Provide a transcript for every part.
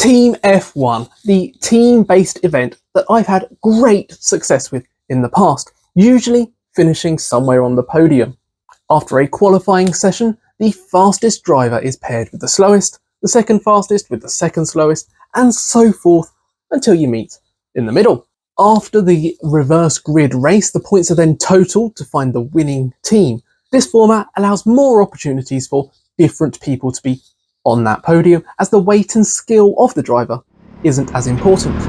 Team F1, the team-based event that I've had great success with in the past, usually finishing somewhere on the podium. After a qualifying session, the fastest driver is paired with the slowest, the second fastest with the second slowest, and so forth until you meet in the middle. After the reverse grid race, the points are then totaled to find the winning team. This format allows more opportunities for different people to be on that podium, as the weight and skill of the driver isn't as important.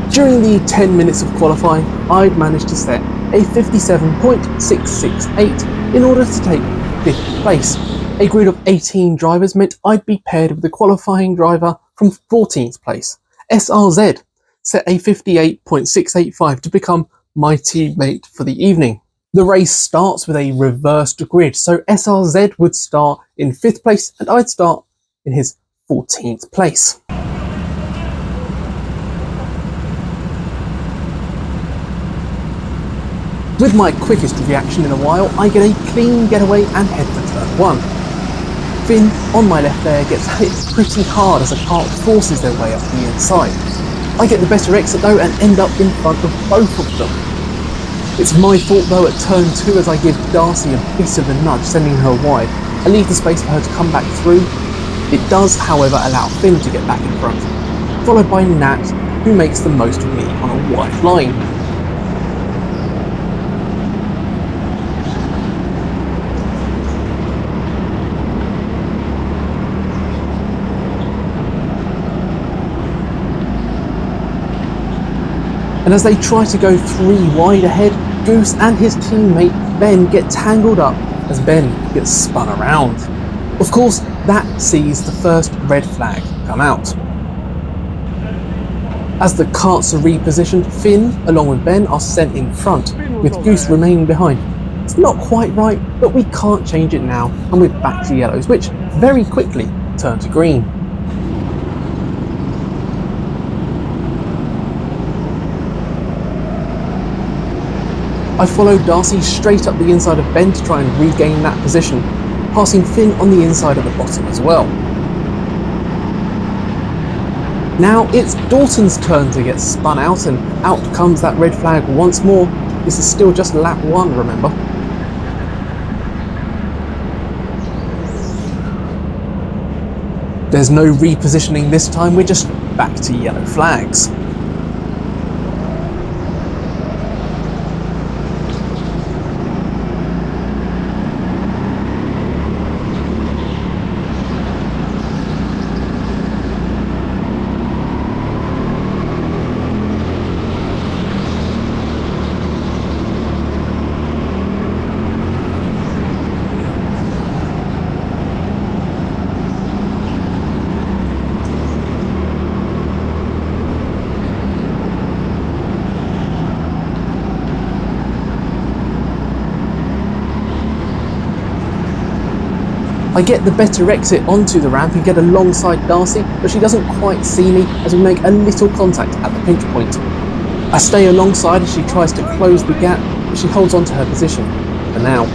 During the 10 minutes of qualifying, I'd managed to set a 57.668 in order to take 5th place. A grid of 18 drivers meant I'd be paired with the qualifying driver from 14th place. SRZ set a 58.685 to become my teammate for the evening. The race starts with a reversed grid, so SRZ would start in 5th place and I'd start in his 14th place. With my quickest reaction in a while, I get a clean getaway and head for turn 1. Finn, on my left there, gets hit pretty hard as a cart forces their way up the inside. I get the better exit though and end up in front of both of them. It's my fault though at turn 2 as I give Darcy a bit of a nudge, sending her wide. I leave the space for her to come back through. It does, however, allow Finn to get back in front, followed by Nat, who makes the most of me on a wide line. And as they try to go 3 wide ahead, Goose and his teammate Ben get tangled up as Ben gets spun around. Of course, that sees the first red flag come out. As the carts are repositioned, Finn, along with Ben, are sent in front, with Goose remaining behind. It's not quite right, but we can't change it now, and we're back to yellows, which very quickly turn to green. I follow Darcy straight up the inside of Ben to try and regain that position, passing Finn on the inside of the bottom as well. Now it's Dalton's turn to get spun out, and out comes that red flag once more. This is still just lap 1, remember. There's no repositioning this time, we're just back to yellow flags. I get the better exit onto the ramp and get alongside Darcy, but she doesn't quite see me as we make a little contact at the pinch point. I stay alongside as she tries to close the gap, but she holds on to her position for now.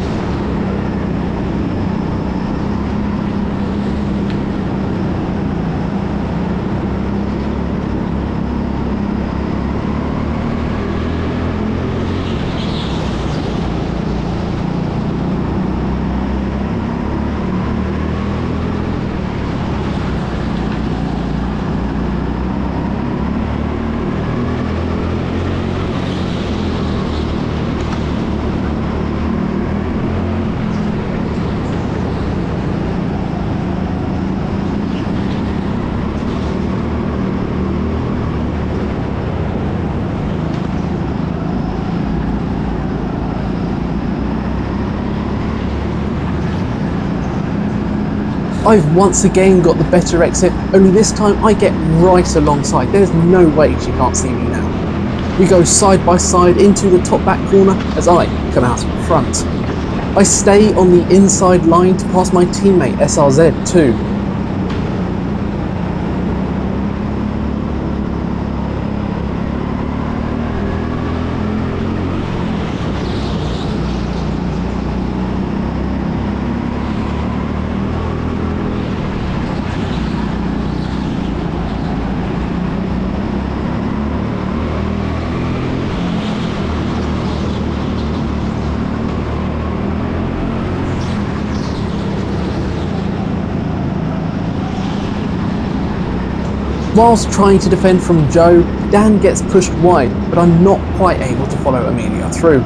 I've once again got the better exit, only this time I get right alongside. There's no way she can't see me now. We go side by side into the top back corner as I come out in front. I stay on the inside line to pass my teammate SRZ too. Whilst trying to defend from Joe, Dan gets pushed wide, but I'm not quite able to follow Amelia through.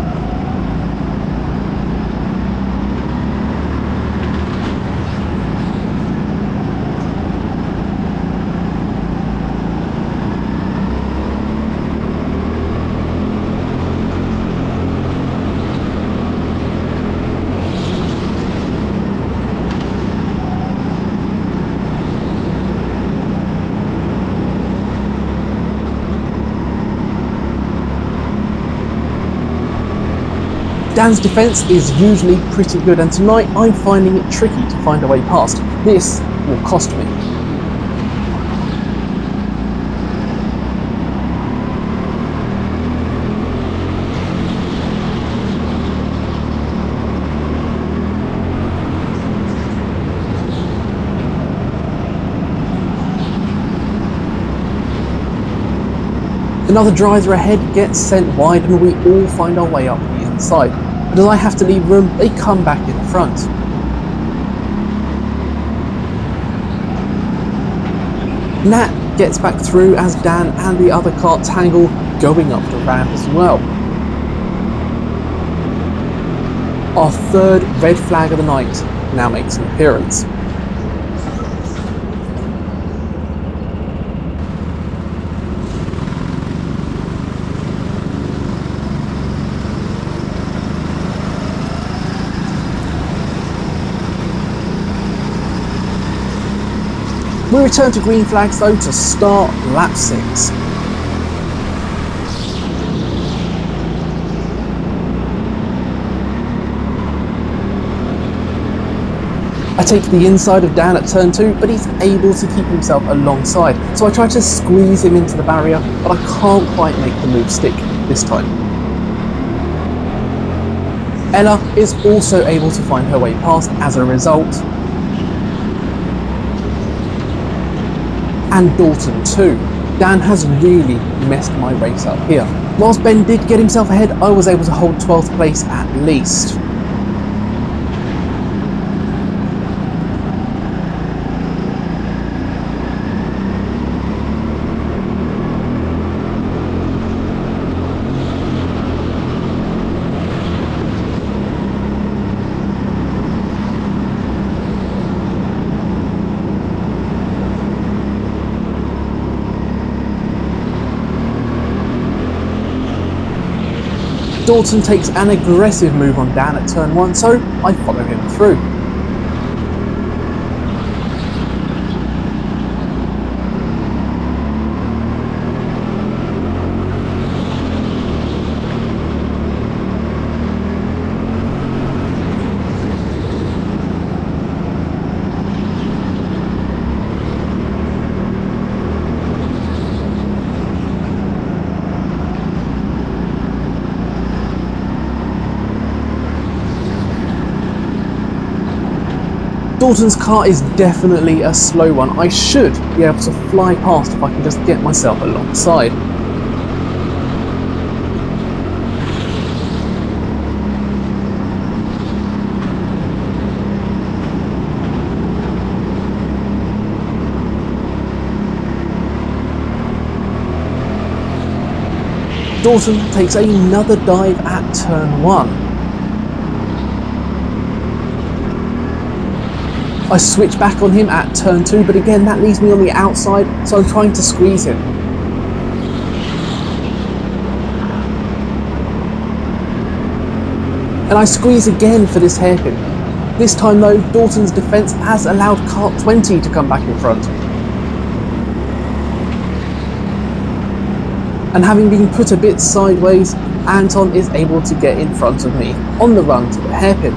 Dan's defence is usually pretty good, and tonight I'm finding it tricky to find a way past. This will cost me. Another driver ahead gets sent wide and we all find our way up the inside. But as I have to leave room, they come back in front. Nat gets back through as Dan and the other kart tangle, going up the ramp as well. Our third red flag of the night now makes an appearance. We return to green flags though to start lap 6. I take the inside of Dan at turn 2, but he's able to keep himself alongside, so I try to squeeze him into the barrier, but I can't quite make the move stick this time. Ella is also able to find her way past as a result, and Dalton too. Dan has really messed my race up here. Whilst Ben did get himself ahead, I was able to hold 12th place at least. Dalton takes an aggressive move on Dan at turn 1, so I follow him through. Dalton's car is definitely a slow one. I should be able to fly past if I can just get myself alongside. Dalton takes another dive at turn 1. I switch back on him at turn 2, but again that leaves me on the outside, so I'm trying to squeeze him. And I squeeze again for this hairpin. This time though, Dalton's defence has allowed Kart 20 to come back in front. And having been put a bit sideways, Anton is able to get in front of me on the run to the hairpin.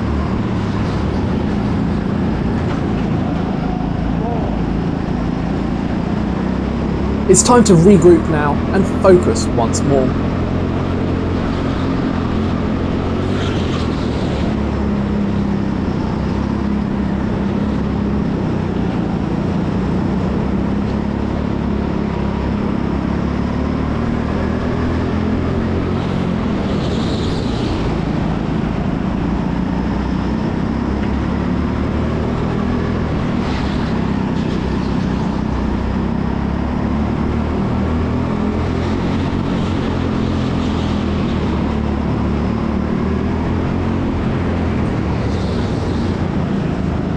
It's time to regroup now and focus once more.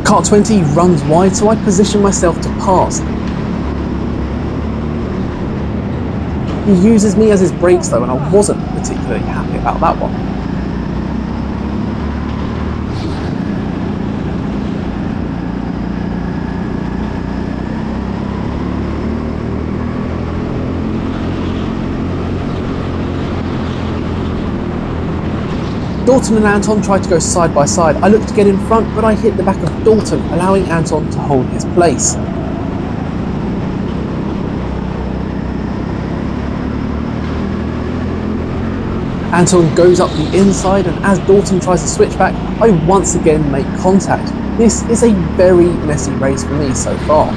Kart 20 runs wide, so I position myself to pass. He uses me as his brakes though, and I wasn't particularly happy about that one. Dalton and Anton tried to go side by side. I looked to get in front, but I hit the back of Dalton, allowing Anton to hold his place. Anton goes up the inside, and as Dalton tries to switch back, I once again make contact. This is a very messy race for me so far.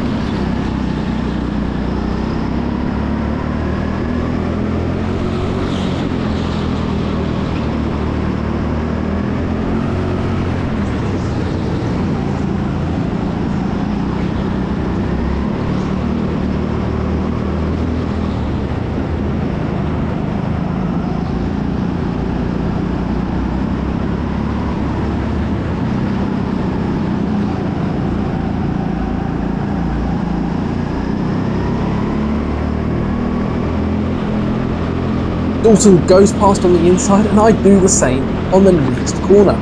Dalton goes past on the inside, and I do the same on the next corner.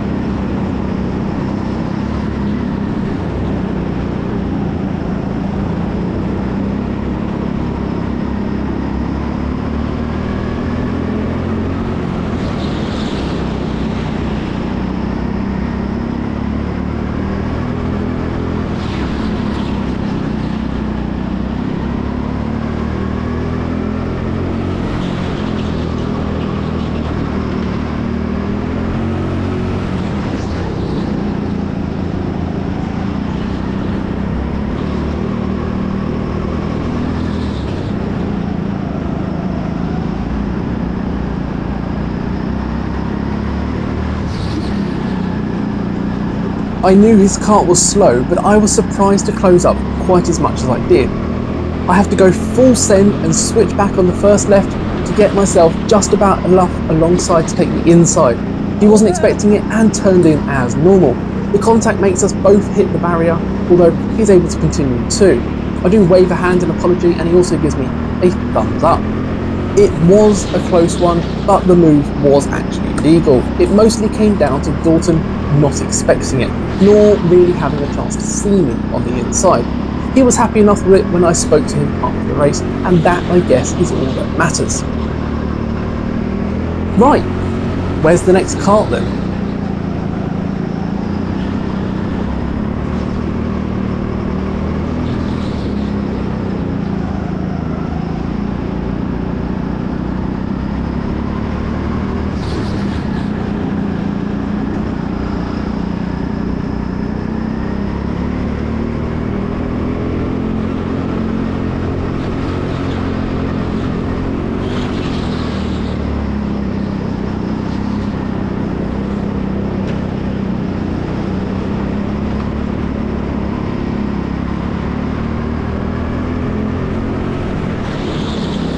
I knew his kart was slow, but I was surprised to close up quite as much as I did. I have to go full send and switch back on the first left to get myself just about enough alongside to take the inside. He wasn't expecting it and turned in as normal. The contact makes us both hit the barrier, although he's able to continue too. I do wave a hand in apology, and he also gives me a thumbs up. It was a close one, but the move was actually legal. It mostly came down to Dalton not expecting it, nor really having a chance to see me on the inside. He was happy enough with it when I spoke to him after the race, and that, I guess, is all that matters. Right, where's the next kart then?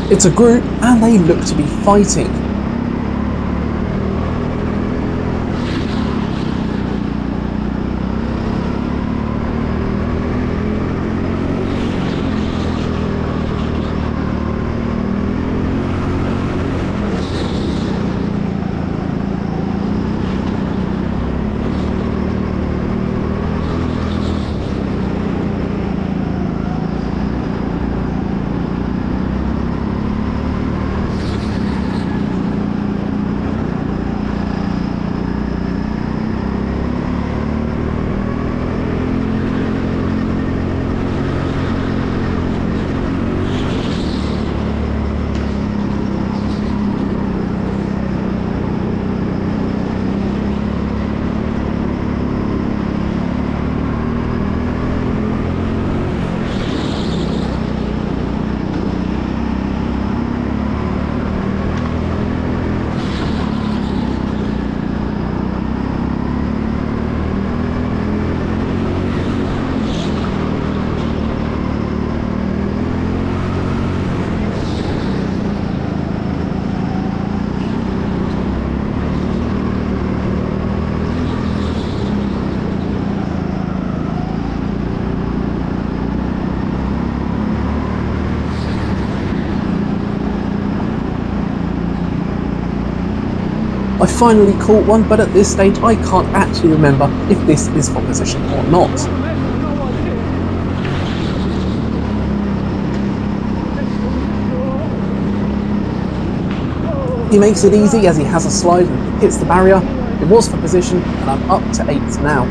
It's a group, and they look to be fighting. finally caught one, but at this stage I can't actually remember if this is for position or not. He makes it easy as he has a slide and hits the barrier. It was for position, and I'm up to 8th now.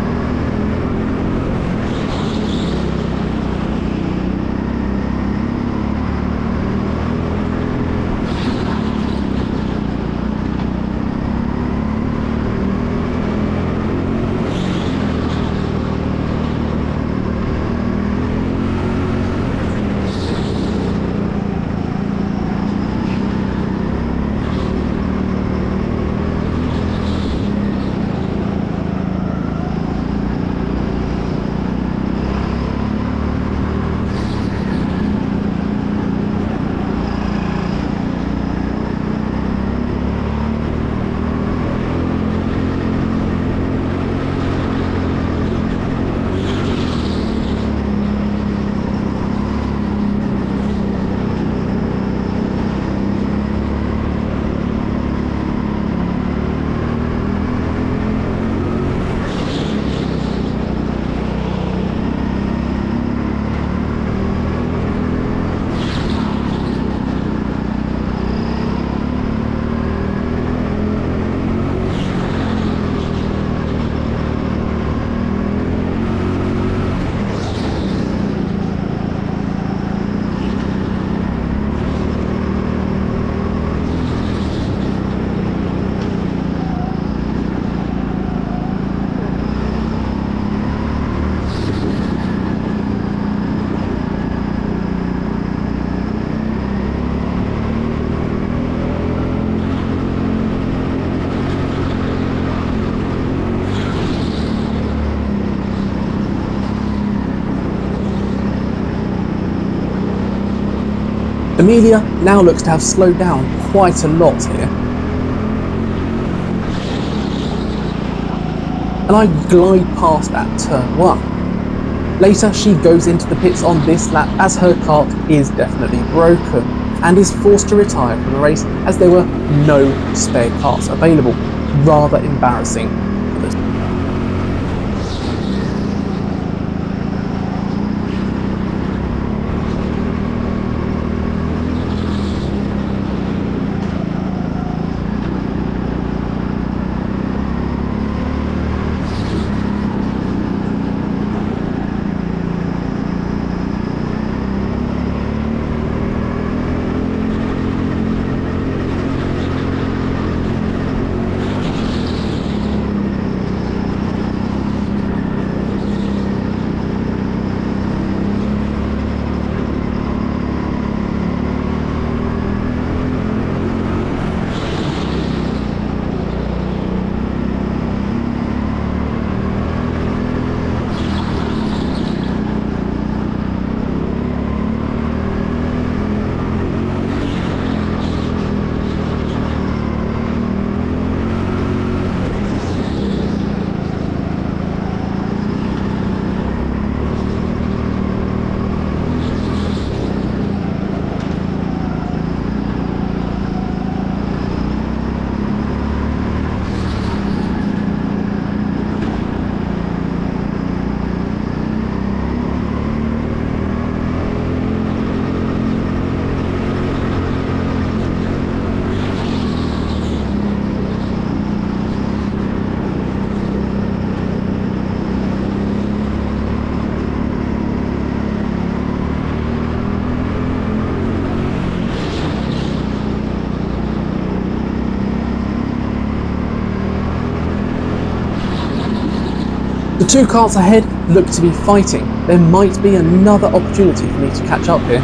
Amelia now looks to have slowed down quite a lot here. And I glide past at turn 1. Later she goes into the pits on this lap as her kart is definitely broken and is forced to retire from the race as there were no spare karts available. Rather embarrassing for the The two karts ahead look to be fighting. There might be another opportunity for me to catch up here.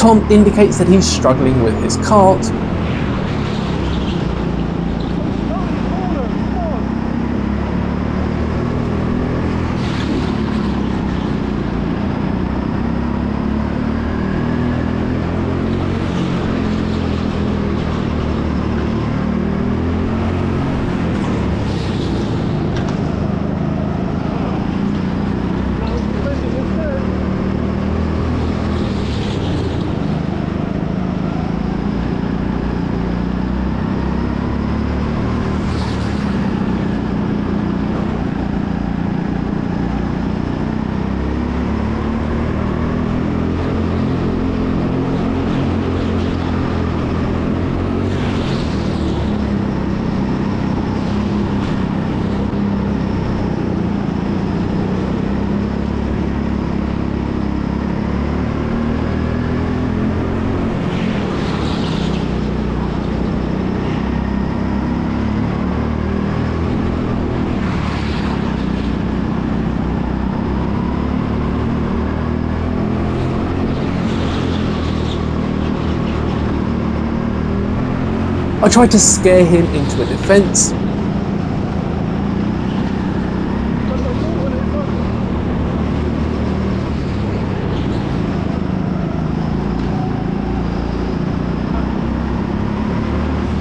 Tom indicates that he's struggling with his kart, I tried to scare him into a defence,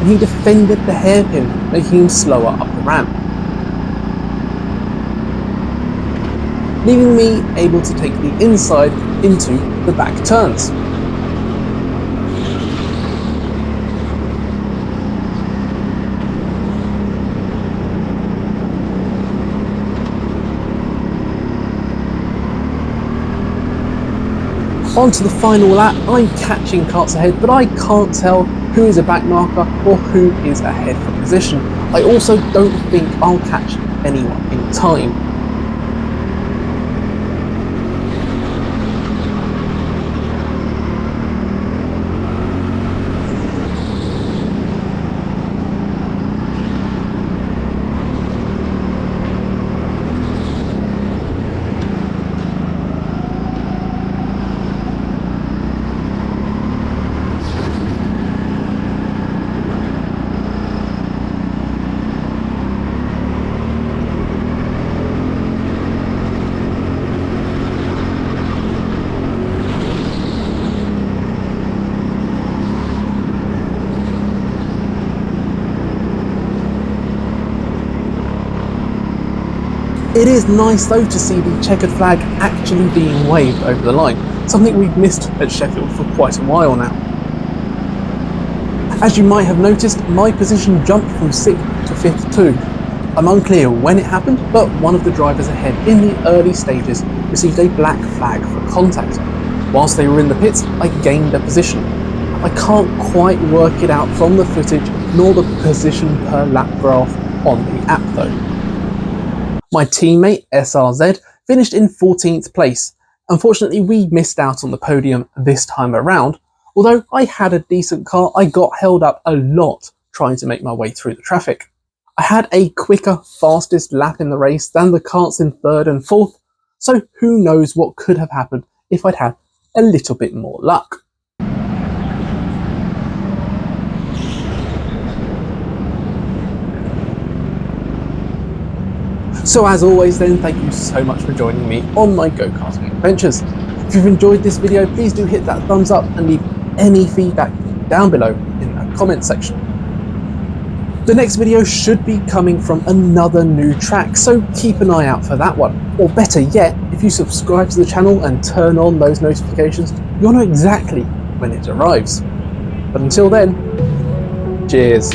and he defended the hairpin, making him slower up the ramp, leaving me able to take the inside into the back turns. On to the final lap. I'm catching karts ahead, but I can't tell who is a back marker or who is ahead for position. I also don't think I'll catch anyone in time. It is nice though to see the checkered flag actually being waved over the line, something we've missed at Sheffield for quite a while now. As you might have noticed, my position jumped from 6th to 5th too. I'm unclear when it happened, but one of the drivers ahead in the early stages received a black flag for contact. Whilst they were in the pits, I gained a position. I can't quite work it out from the footage nor the position per lap graph on the app though. My teammate SRZ finished in 14th place. Unfortunately, we missed out on the podium this time around. Although I had a decent car, I got held up a lot trying to make my way through the traffic. I had a quicker, fastest lap in the race than the karts in 3rd and 4th, so who knows what could have happened if I'd had a little bit more luck. So as always then, thank you so much for joining me on my go-karting adventures. If you've enjoyed this video, please do hit that thumbs up and leave any feedback down below in the comment section. The next video should be coming from another new track, so keep an eye out for that one. Or better yet, if you subscribe to the channel and turn on those notifications, you'll know exactly when it arrives. But until then, cheers.